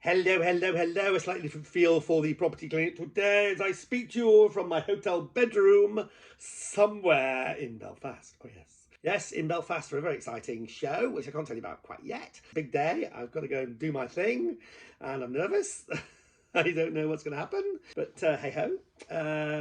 Hello, hello, hello. A slightly different feel for the property clinic today as I speak to you all from my hotel bedroom somewhere in Belfast. Oh, yes. Yes, in Belfast for a very exciting show, which I can't tell you about quite yet. Big day. I've got to go and do my thing, and I'm nervous. I don't know what's going to happen, but hey ho,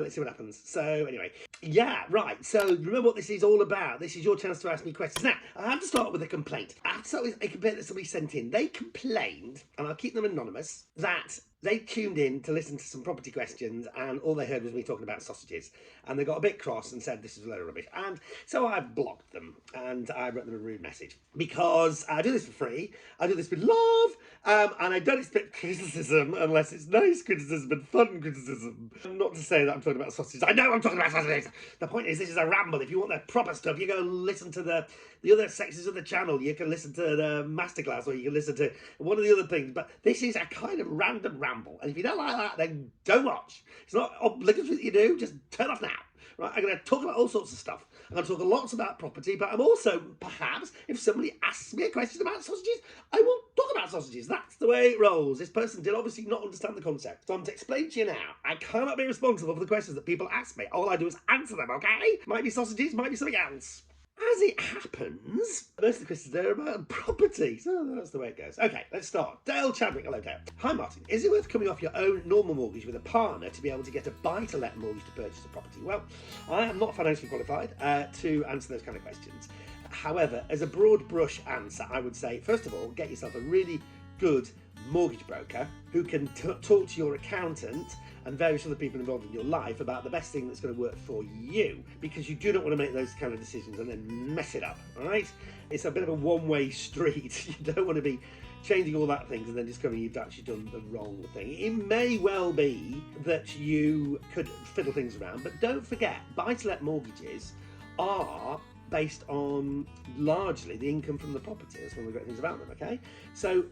let's see what happens. So anyway, yeah, right. So remember what this is all about. This is your chance to ask me questions. Now, I have to start with a complaint. I have to start with a complaint that somebody sent in. They complained, and I'll keep them anonymous, that they tuned in to listen to some property questions and all they heard was me talking about sausages. And they got a bit cross and said this is a load of rubbish. And so I blocked them and I wrote them a rude message because I do this for free. I do this with love and I don't expect criticism unless it's nice criticism and fun criticism. Not to say that I'm talking about sausages. I know I'm talking about sausages. The point is this is a ramble. If you want the proper stuff, you go and listen to the other sections of the channel. You can listen to the masterclass or you can listen to one of the other things. But this is a kind of random ramble. And if you don't like that, then don't watch. It's not obligatory that you do, just turn off now. Right, I'm going to talk about all sorts of stuff. I'm going to talk lots about property, but I'm also, perhaps, if somebody asks me a question about sausages, I will talk about sausages. That's the way it rolls. This person did obviously not understand the concept. So I'm to explain to you now, I cannot be responsible for the questions that people ask me. All I do is answer them, okay? Might be sausages, might be something else. As it happens, most of the questions are about property, so that's the way it goes. Okay, let's start. Dale Chadwick, hello Dale. Hi Martin, is it worth coming off your own normal mortgage with a partner to be able to get a buy-to-let mortgage to purchase a property? Well, I am not financially qualified to answer those kind of questions. However, as a broad brush answer, I would say, first of all, get yourself a really good mortgage broker who can talk to your accountant and various other people involved in your life about the best thing that's going to work for you, because you do not want to make those kind of decisions and then mess it up. All right, it's a bit of a one-way street. You don't want to be changing all that things and then discovering you've actually done the wrong thing. It may well be that you could fiddle things around, but don't forget, buy-to-let mortgages are based on largely the income from the property. That's one of the great things about them, okay? So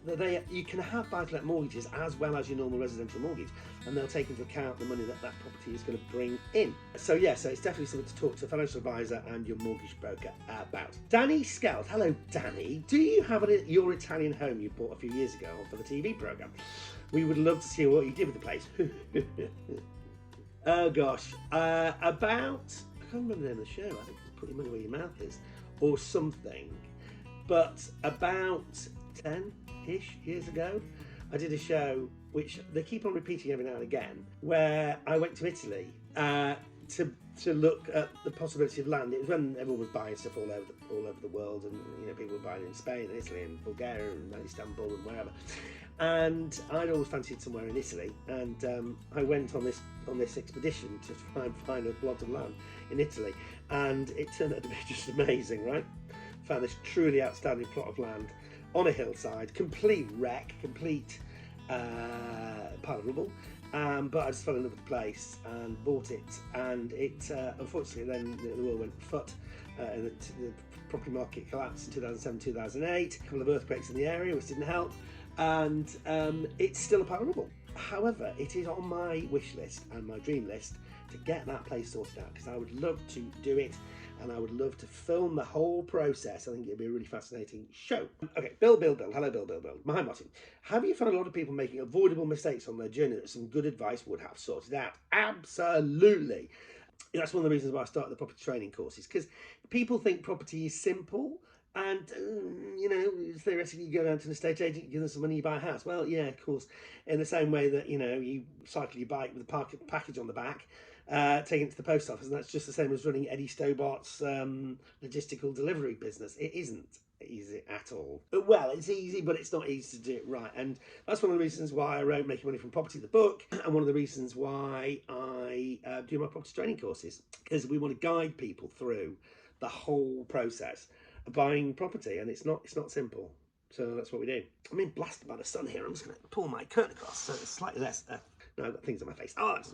you can have buy-to-let mortgages as well as your normal residential mortgage, and they'll take into account the money that property is going to bring in. So yeah, so it's definitely something to talk to a financial advisor and your mortgage broker about. Danny Skeld, hello Danny. Do you have your Italian home you bought a few years ago for the TV programme? We would love to see what you did with the place. Oh gosh, I can't remember the name of the show. I think it's Put Your Money Where Your Mouth Is or something, but about 10-ish years ago I did a show which they keep on repeating every now and again, where I went to Italy to look at the possibility of land. It was when everyone was buying stuff all over the world, and you know, people were buying in Spain and Italy and Bulgaria and Istanbul and wherever. And I'd always fancied somewhere in Italy, and I went on this expedition to try and find a plot of land in Italy, and it turned out to be just amazing, right? Found this truly outstanding plot of land on a hillside, complete wreck, complete pile of rubble. But I just fell in love with the place and bought it, and it unfortunately then the world went foot, and the property market collapsed in 2007-2008. A couple of earthquakes in the area which didn't help, and it's still a pile of rubble. However, it is on my wish list and my dream list to get that place sorted out, because I would love to do it and I would love to film the whole process. I think it'd be a really fascinating show. Okay, Bill. Hello, Bill. My Martin. Have you found a lot of people making avoidable mistakes on their journey that some good advice would have sorted out? Absolutely. That's one of the reasons why I started the property training courses, because people think property is simple. And, you know, theoretically you go down to an estate agent, you give them some money, you buy a house. Well, yeah, of course, in the same way that, you know, you cycle your bike with a package on the back, taking it to the post office, and that's just the same as running Eddie Stobart's logistical delivery business. It isn't easy at all. Well, it's easy, but it's not easy to do it right. And that's one of the reasons why I wrote Making Money from Property, the book, and one of the reasons why I do my property training courses, because we want to guide people through the whole process of buying property, and it's not simple. So that's what we do. I'm being blasted by the sun here. I'm just going to pull my curtain across so it's slightly less. No, I've got things on my face. God,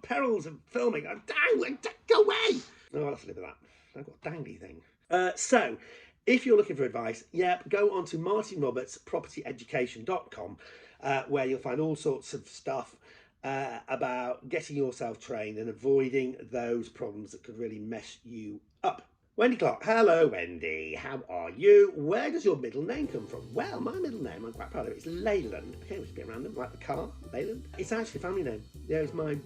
perils of filming. I'm down. Go away. No, I'll have to live with that. I've got a dangly thing. So, if you're looking for advice, go on to martinrobertspropertyeducation.com, where you'll find all sorts of stuff about getting yourself trained and avoiding those problems that could really mess you up. Wendy Clark. Hello, Wendy. How are you? Where does your middle name come from? Well, my middle name, I'm quite proud of it, it's Leyland. Okay, which is a bit random, like the car, Leyland. It's actually a family name. Yeah, it was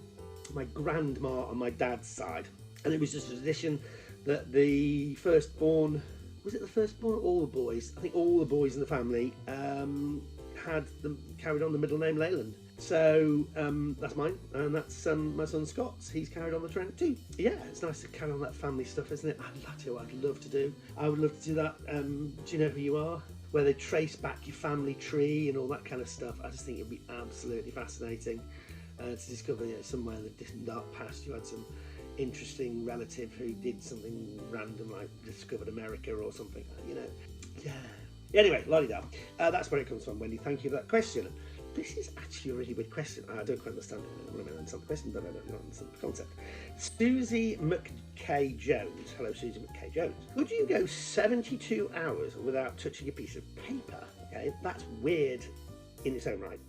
my grandma on my dad's side. And it was just a tradition that the firstborn, was it the firstborn? All the boys, I think all the boys in the family carried on the middle name Leyland. So that's mine, and that's my son Scott's. He's carried on the trend too. Yeah, it's nice to carry on that family stuff, isn't it? I'd love to do. I would love to do that. Do you know who you are? Where they trace back your family tree and all that kind of stuff. I just think it'd be absolutely fascinating to discover, somewhere in the distant dark past you had some interesting relative who did something random, like discovered America or something. Yeah. Anyway, Lottie, that's where it comes from, Wendy. Thank you for that question. This is actually a really weird question. I don't quite understand it. I don't understand the question, but I don't understand the concept. Susie McKay Jones. Hello, Susie McKay Jones. Could you go 72 hours without touching a piece of paper? Okay, that's weird in its own right.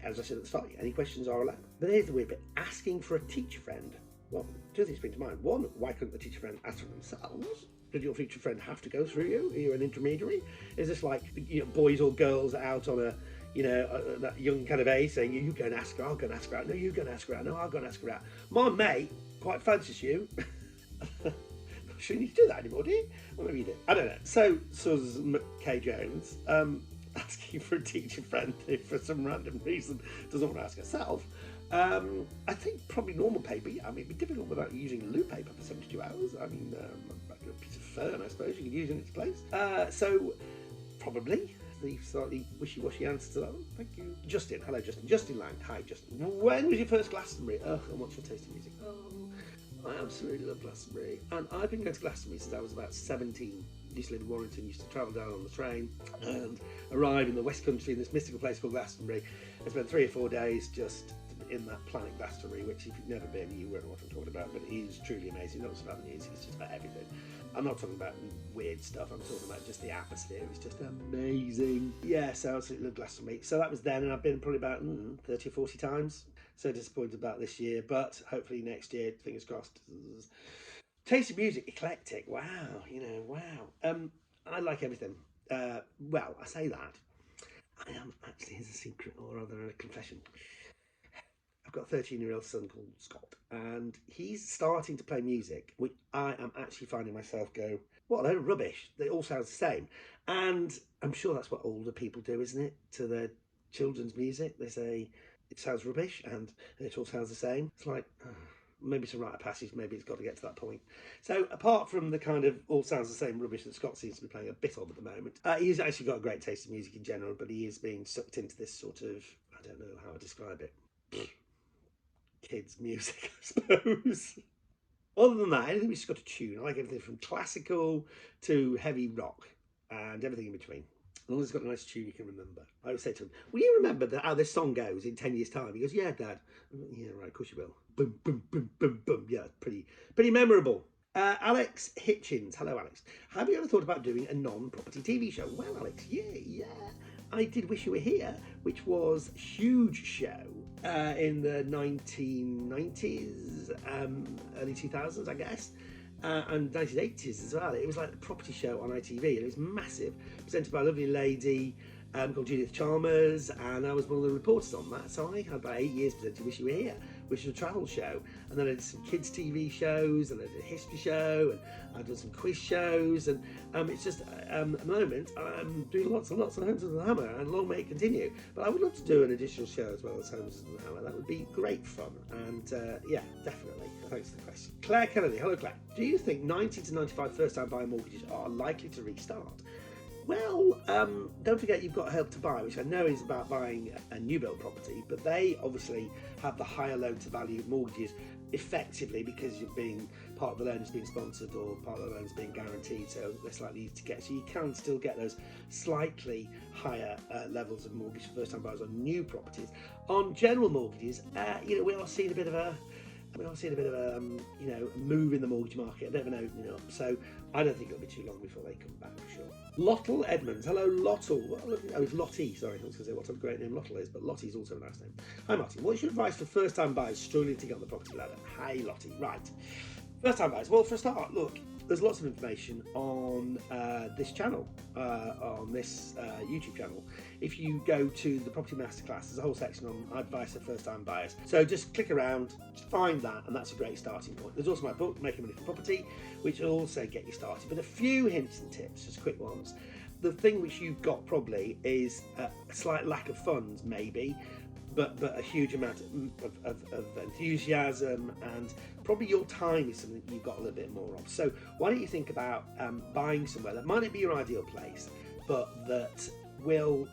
As I said at the start, any questions are allowed. But here's the weird bit. Asking for a teacher friend. Well, two things spring to mind. One, why couldn't the teacher friend ask for themselves? Did your future friend have to go through you? Are you an intermediary? Is this like boys or girls out on that young kind of age saying, you go and ask her, I'll go and ask her out. No, you go and ask her out. No, I'll go and ask her out. My mate quite fancies you. Not sure you need to do that anymore, do you? Or maybe you do. I don't know. So, Susan McKay Jones, asking for a teacher friend who for some random reason doesn't want to ask herself. I think probably normal paper. Yeah, I mean, it'd be difficult without using loo paper for 72 hours. I mean, a piece of fern, I suppose, you could use in its place. So, probably the slightly wishy-washy answer to that one. Thank you. Justin, hello, Justin. Justin Lang, hi, Justin. When was your first Glastonbury? And what's your taste in music? I absolutely love Glastonbury. And I've been going to Glastonbury since I was about 17. Used to live in Warrington, used to travel down on the train and arrive in the West Country in this mystical place called Glastonbury. I spent 3 or 4 days just in that planet Glastonbury, which if you've never been, you won't know what I'm talking about, but it is truly amazing. Not just about the music, it's just about everything. I'm not talking about weird stuff, I'm talking about just the atmosphere. It was just amazing. Yeah, so I absolutely love Glastonbury. So that was then, and I've been probably about 30 or 40 times. So disappointed about this year, but hopefully next year, fingers crossed. Taste of music, eclectic. Wow, wow. I like everything. Well, I say that. I am actually, here's a secret, or rather a confession. I've got a 13-year-old son called Scott, and he's starting to play music, which I am actually finding myself go, what a load of rubbish. They all sound the same. And I'm sure that's what older people do, isn't it? To their children's music. They say, it sounds rubbish, and it all sounds the same. It's like, maybe it's a rite of passage, maybe it's got to get to that point. So apart from the kind of all sounds the same rubbish that Scott seems to be playing a bit of at the moment, he's actually got a great taste in music in general, but he is being sucked into this sort of, I don't know how to describe it, kids music, I suppose. Other than that, anything which has got a tune. I like everything from classical to heavy rock and everything in between. As long as it's got a nice tune you can remember. I always say to him, will you remember how this song goes in 10 years' time? He goes, yeah, Dad. Yeah, right, of course you will. Boom, boom, boom, boom, boom. Yeah, pretty memorable. Alex Hitchens. Hello, Alex. Have you ever thought about doing a non-property TV show? Well, Alex, yeah. I did Wish You Were Here, which was a huge show in the 1990s, early 2000s, I guess. And 1980s as well. It was like the property show on ITV, and it was massive, presented by a lovely lady called Judith Chalmers, and I was one of the reporters on that. So I had about 8 years presenting Wish You Were Here, which was a travel show, and then I did some kids TV shows, and I did a history show, and I've done some quiz shows, and it's just at the moment I'm doing lots and lots of Homes of the Hammer, and long may it continue. But I would love to do an additional show as well as Homes of the Hammer. That would be great fun, and yeah, definitely. Thanks for the question. Claire Kennedy. Hello, Claire. Do you think 90 to 95 first-time buyer mortgages are likely to restart? Well, don't forget you've got Help to Buy, which I know is about buying a new build property, but they obviously have the higher loan-to-value mortgages effectively because you're being part of the loan is being sponsored or part of the loan is being guaranteed, so they're slightly easy to get. So you can still get those slightly higher levels of mortgage for first-time buyers on new properties. On general mortgages, we are seeing a bit of a move in the mortgage market, a bit of an opening up. So I don't think it'll be too long before they come back for sure. Lottle Edmonds. Hello, Lottle. Oh, it's Lottie. Sorry, I was going to say what a great name Lottle is, but Lottie's also a nice name. Hi, Martin. What's your advice for first-time buyers struggling to get on the property ladder? Hi, Lottie. Right. First time buyers. Well, for a start, look, there's lots of information on this channel, on this YouTube channel. If you go to the Property Masterclass, there's a whole section on advice for first time buyers. So just click around, find that, and that's a great starting point. There's also my book, Making Money from Property, which will also get you started. But a few hints and tips, just quick ones. The thing which you've got probably is a slight lack of funds, maybe, but a huge amount of enthusiasm, and probably your time is something you've got a little bit more of. So why don't you think about buying somewhere that might not be your ideal place, but that will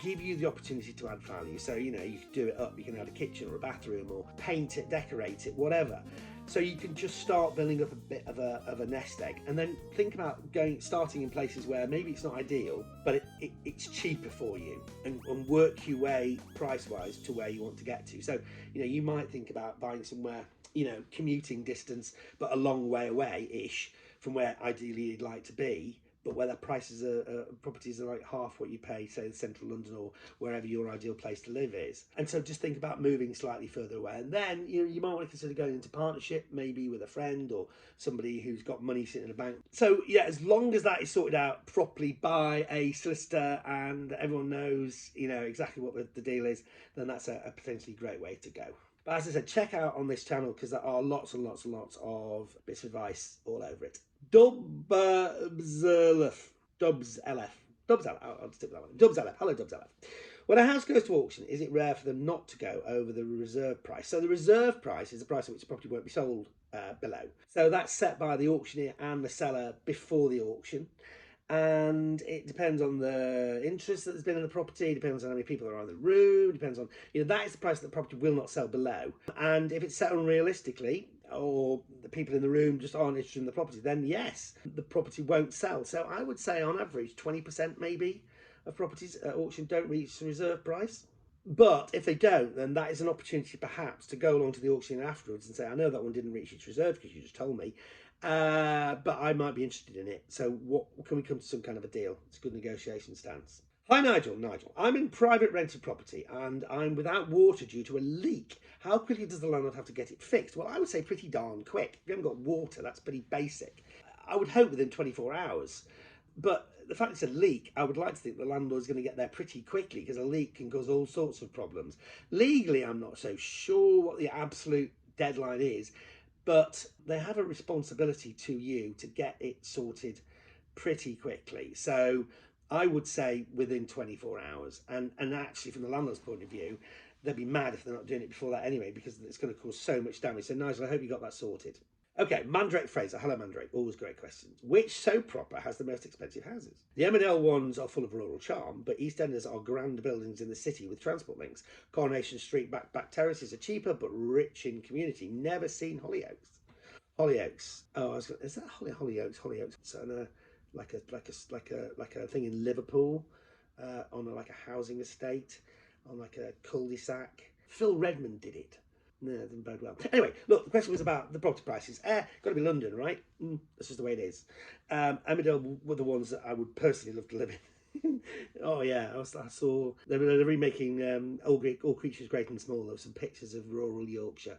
give you the opportunity to add value. So, you know, you can do it up, you can add a kitchen or a bathroom or paint it, decorate it, whatever. So you can just start building up a bit of a nest egg, and then think about starting in places where maybe it's not ideal, but it's cheaper for you, and work your way price-wise to where you want to get to. So, you know, you might think about buying somewhere, you know, commuting distance, but a long way away-ish from where ideally you'd like to be, but where the prices properties are like half what you pay, say, in central London or wherever your ideal place to live is. And so just think about moving slightly further away. And then, you know, you might want to consider going into partnership, maybe with a friend or somebody who's got money sitting in a bank. So yeah, as long as that is sorted out properly by a solicitor and everyone knows, you know, exactly what the deal is, then that's a potentially great way to go. But as I said, check out on this channel because there are lots and lots and lots of bits of advice all over it. Dubs LF. I'll just stick with that one. Dubs LF. Hello, Dubs LF. When a house goes to auction, is it rare for them not to go over the reserve price? So the reserve price is the price at which the property won't be sold below. So that's set by the auctioneer and the seller before the auction. And it depends on the interest that there's been in the property, depends on how many people are in the room, depends on, you know, that is the price that the property will not sell below. And if it's set unrealistically, or the people in the room just aren't interested in the property, then yes, the property won't sell. So I would say on average 20% maybe of properties at auction don't reach the reserve price. But if they don't, then that is an opportunity perhaps to go along to the auction afterwards and say, I know that one didn't reach its reserve because you just told me, but I might be interested in it. So what can we come to some kind of a deal? It's a good negotiation stance. Hi Nigel, I'm in private rented property and I'm without water due to a leak. How quickly does the landlord have to get it fixed? Well, I would say pretty darn quick. If you haven't got water, that's pretty basic. I would hope within 24 hours. But the fact it's a leak, I would like to think the landlord's going to get there pretty quickly because a leak can cause all sorts of problems. Legally, I'm not so sure what the absolute deadline is, but they have a responsibility to you to get it sorted pretty quickly. So I would say within 24 hours. And actually, from the landlord's point of view, they'd be mad if they're not doing it before that anyway, because it's going to cause so much damage. So Nigel, I hope you got that sorted. Okay, Mandrake Fraser. Hello, Mandrake. Always great questions. Which soap proper has the most expensive houses? The Emmerdale ones are full of rural charm, but EastEnders are grand buildings in the city with transport links. Coronation Street back terraces are cheaper, but rich in community. Never seen Hollyoaks. Hollyoaks. Oh, is that Hollyoaks? Hollyoaks. So, like a thing in Liverpool, on like a housing estate, on like a cul-de-sac. Phil Redmond did it. No, it didn't bode well. Anyway, look, the question was about the property prices. Got to be London, right? That's just the way it is. Emmerdale were the ones that I would personally love to live in. Oh yeah, I saw they're remaking All Creatures Great and Small. There were some pictures of rural Yorkshire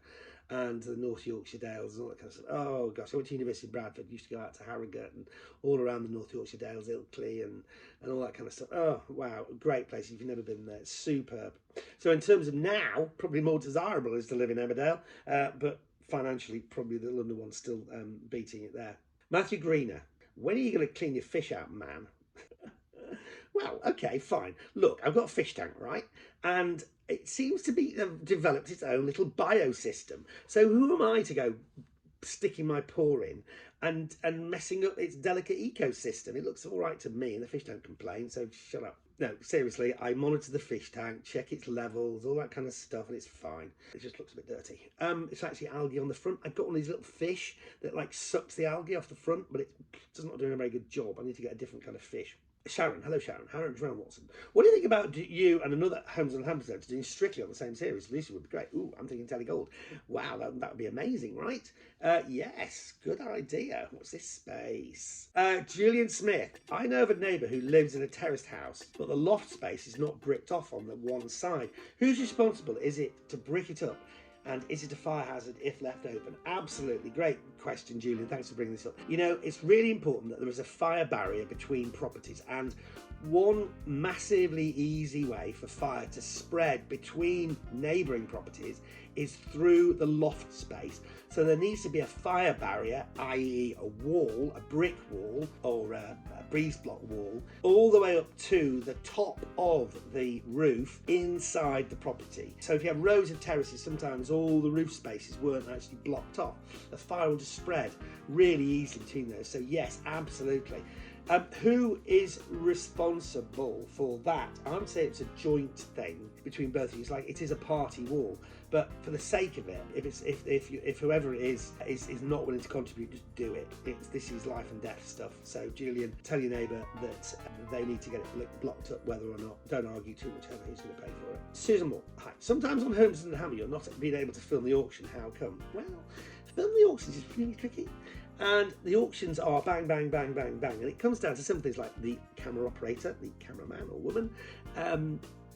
and the North Yorkshire Dales and all that kind of stuff. Oh gosh, I went to University of Bradford, used to go out to Harrogate and all around the North Yorkshire Dales, Ilkley and all that kind of stuff. Oh wow, great place if you've never been there. It's superb. So in terms of now, probably more desirable is to live in Emmerdale, but financially probably the London one's still beating it there. Matthew Greener, when are you going to clean your fish out, man? Well, okay, fine. Look, I've got a fish tank, right? And it seems to be developed its own little biosystem. So who am I to go sticking my paw in and messing up its delicate ecosystem? It looks all right to me, and the fish don't complain, so shut up. No, seriously, I monitor the fish tank, check its levels, all that kind of stuff, and it's fine. It just looks a bit dirty. It's actually algae on the front. I've got one of these little fish that like sucks the algae off the front, but it's not doing a very good job. I need to get a different kind of fish. Sharon, hello Sharon, Sharon Watson. What do you think about you and another Homes and Hampstead doing strictly on the same series? Lucy would be great. Ooh, I'm thinking Telly Gold. Wow, that would be amazing, right? Yes, good idea. What's this space? Julian Smith. I know of a neighbour who lives in a terraced house, but the loft space is not bricked off on the one side. Who's responsible? Is it to brick it up? And is it a fire hazard if left open? Absolutely. Great question, Julian. Thanks for bringing this up. You know, it's really important that there is a fire barrier between properties, and one massively easy way for fire to spread between neighbouring properties is through the loft space. So there needs to be a fire barrier, i.e. a wall, a brick wall or a breeze block wall, all the way up to the top of the roof inside the property. So if you have rows of terraces, sometimes all the roof spaces weren't actually blocked off. The fire will just spread really easily between those. So yes, absolutely. Who is responsible for that? I would say it's a joint thing between both of you. It's like it is a party wall, but for the sake of it, if whoever it is not willing to contribute, just do it. This is life and death stuff. So Julian, tell your neighbour that they need to get it blocked up, whether or not. Don't argue too much over who's going to pay for it. Susan Moore, hi. Sometimes on Homes and Hammer, you're not being able to film the auction. How come? Well, filming the auctions is really tricky. And the auctions are bang, bang, bang, bang, bang. And it comes down to simple things like the camera operator, the cameraman or woman,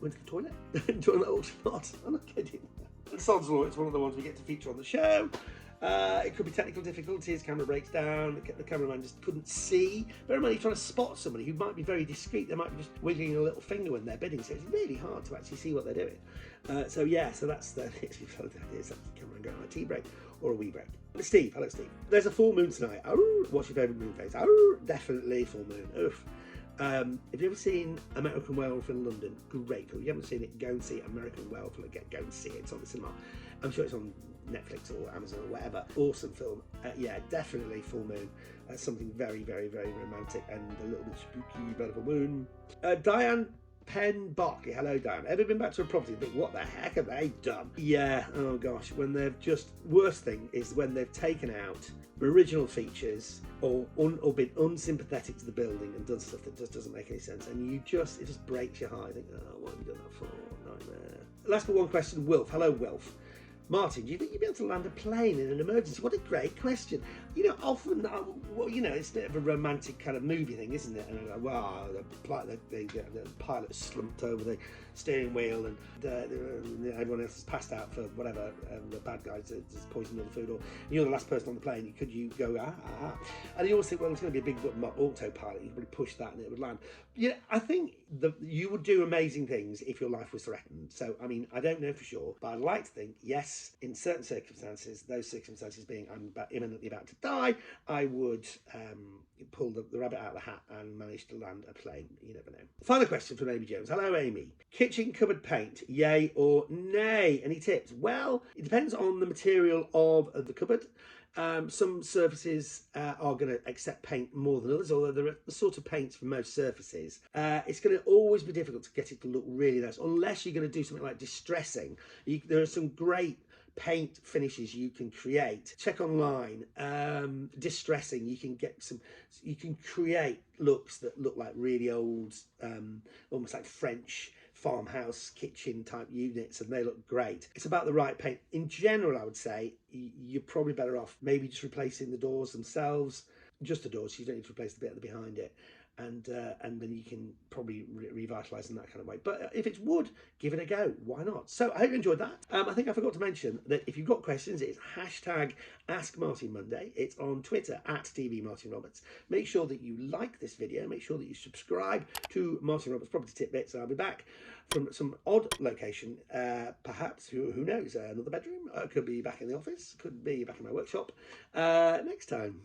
went to the toilet during the auction lot. I'm not kidding. And Sod's Law, it's one of the ones we get to feature on the show. It could be technical difficulties, camera breaks down, the cameraman just couldn't see. Bear in mind, you're trying to spot somebody who might be very discreet. They might be just wiggling a little finger when they're bidding, so it's really hard to actually see what they're doing. So that's the next few ideas. That's the cameraman going on a tea break or a wee break. Steve, hello Steve. There's a full moon tonight. Oh, what's your favourite moon phase? Oh, definitely full moon. Oof. Have you ever seen American Werewolf in London? Great. If you haven't seen it, go and see American Werewolf. Go and see it. It's on the cinema. I'm sure it's on Netflix or Amazon or whatever. Awesome film. Yeah, definitely full moon. Something very, very, very romantic and a little bit spooky about a full moon. Diane Penn Barkley. Hello, Diane. Ever been back to a property and think, what the heck have they done? Yeah, oh gosh. When they've just, worst thing is when they've taken out original features or been unsympathetic to the building and done stuff that just doesn't make any sense. And it just breaks your heart. I think, oh, what have you done that for? Nightmare. Last but one question, Wilf. Hello, Wilf. Martin, do you think you'd be able to land a plane in an emergency? What a great question. You know, often, it's a bit of a romantic kind of movie thing, isn't it? And like, wow, the pilot slumped over the steering wheel and everyone else has passed out for whatever, the bad guys just poisoned all the food, or you're the last person on the plane. Could you go, And you always think, well, it's going to be a big button autopilot. You could probably push that and it would land. Yeah, I think you would do amazing things if your life was threatened. So, I mean, I don't know for sure, but I'd like to think, yes, in certain circumstances, those circumstances being I'm imminently about to die, I would pull the rabbit out of the hat and manage to land a plane. You never know. Final question from Amy Jones. Hello, Amy. Kitchen cupboard paint, yay or nay? Any tips? Well, it depends on the material of the cupboard. Some surfaces are going to accept paint more than others, although there are the sort of paints for most surfaces. It's going to always be difficult to get it to look really nice, unless you're going to do something like distressing. There are some great paint finishes you can create. Check online. Distressing, you can create looks that look like really old, almost like French farmhouse kitchen type units, and they look great. It's about the right paint. In general, I would say you're probably better off maybe just replacing the doors themselves, just the doors, so you don't need to replace the bit behind it. And then you can probably revitalise in that kind of way. But if it's wood, give it a go. Why not? So I hope you enjoyed that. I think I forgot to mention that if you've got questions, it's #AskMartinMonday. It's on Twitter @TVMartinRoberts. Make sure that you like this video. Make sure that you subscribe to Martin Roberts Property Tidbits. I'll be back from some odd location, perhaps, who knows, another bedroom. Could be back in the office. Could be back in my workshop next time.